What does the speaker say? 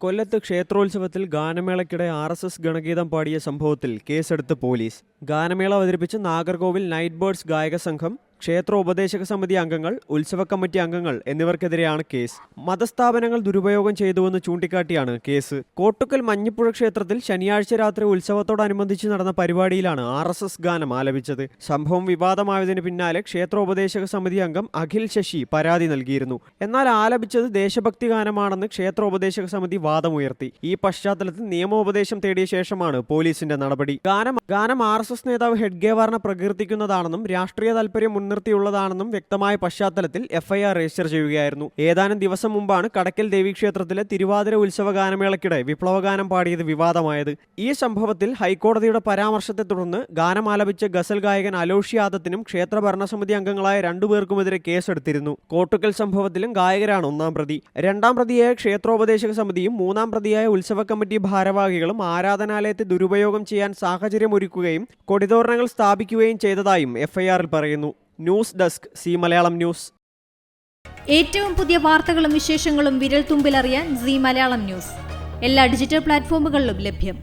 കൊല്ലത്ത് ക്ഷേത്രോത്സവത്തിൽ ഗാനമേളയ്ക്കിടെ RSS ഗണഗീതം പാടിയ സംഭവത്തിൽ കേസെടുത്ത് പോലീസ്. ഗാനമേള അവതരിപ്പിച്ച നാഗർകോവിൽ നൈറ്റ് ബേർഡ്സ് ഗായക സംഘം, ക്ഷേത്ര ഉപദേശക സമിതി അംഗങ്ങൾ, ഉത്സവ കമ്മിറ്റി അംഗങ്ങൾ എന്നിവർക്കെതിരെയാണ് കേസ്. മതസ്ഥാപനങ്ങൾ ദുരുപയോഗം ചെയ്തുവെന്ന് ചൂണ്ടിക്കാട്ടിയാണ് കേസ്. കോട്ടുക്കൽ മഞ്ഞിപ്പുഴ ക്ഷേത്രത്തിൽ ശനിയാഴ്ച രാത്രി ഉത്സവത്തോടനുബന്ധിച്ച് നടന്ന പരിപാടിയിലാണ് RSS ഗാനം ആലപിച്ചത്. സംഭവം വിവാദമായതിനു പിന്നാലെ ക്ഷേത്രോപദേശക സമിതി അംഗം അഖിൽ ശശി പരാതി നൽകിയിരുന്നു. എന്നാൽ ആലപിച്ചത് ദേശഭക്തി ഗാനമാണെന്ന് ക്ഷേത്രോപദേശക സമിതി വാദമുയർത്തി. ഈ പശ്ചാത്തലത്തിൽ നിയമോപദേശം തേടിയ ശേഷമാണ് പോലീസിന്റെ നടപടി. ഗാനം RSS നേതാവ് ഹെഡ്ഗേവാറിനെ പ്രകീർത്തിക്കുന്നതാണെന്നും രാഷ്ട്രീയ താൽപര്യം മുൻനിർത്തിയുള്ളതാണെന്നും വ്യക്തമായ പശ്ചാത്തലത്തിൽ FIR രജിസ്റ്റർ ചെയ്യുകയായിരുന്നു. ഏതാനും ദിവസം മുമ്പാണ് കടക്കൽ ദേവീക്ഷേത്രത്തിലെ തിരുവാതിര ഉത്സവ ഗാനമേളയ്ക്കിടെ വിപ്ലവഗാനം പാടിയത് വിവാദമായത്. ഈ സംഭവത്തിൽ ഹൈക്കോടതിയുടെ പരാമർശത്തെ തുടർന്ന് ഗാനം ആലപിച്ച ഗസൽ ഗായകൻ അലോഷി ആദത്തിനും ക്ഷേത്ര ഭരണസമിതി അംഗങ്ങളായ രണ്ടുപേർക്കുമെതിരെ കേസെടുത്തിരുന്നു. കോട്ടുക്കൽ സംഭവത്തിലും ഗായകരാണ് ഒന്നാം പ്രതി. രണ്ടാം പ്രതിയായ ക്ഷേത്രോപദേശക സമിതിയും മൂന്നാം പ്രതിയായ ഉത്സവ കമ്മിറ്റി ഭാരവാഹികളും ആരാധനാലയത്തെ ദുരുപയോഗം ചെയ്യാൻ സാഹചര്യമൊരുക്കുകയും കൊടിതോരണങ്ങൾ സ്ഥാപിക്കുകയും ചെയ്തതായും FIR-ൽ പറയുന്നു. News desk C Malayalam news. ഏറ്റവും പുതിയ വാർത്തകളും വിശേഷങ്ങളും വിരൽ തുമ്പിലറിയാൻ സി മലയാളം ന്യൂസ് എല്ലാ ഡിജിറ്റൽ പ്ലാറ്റ്ഫോമുകളിലും ലഭ്യം.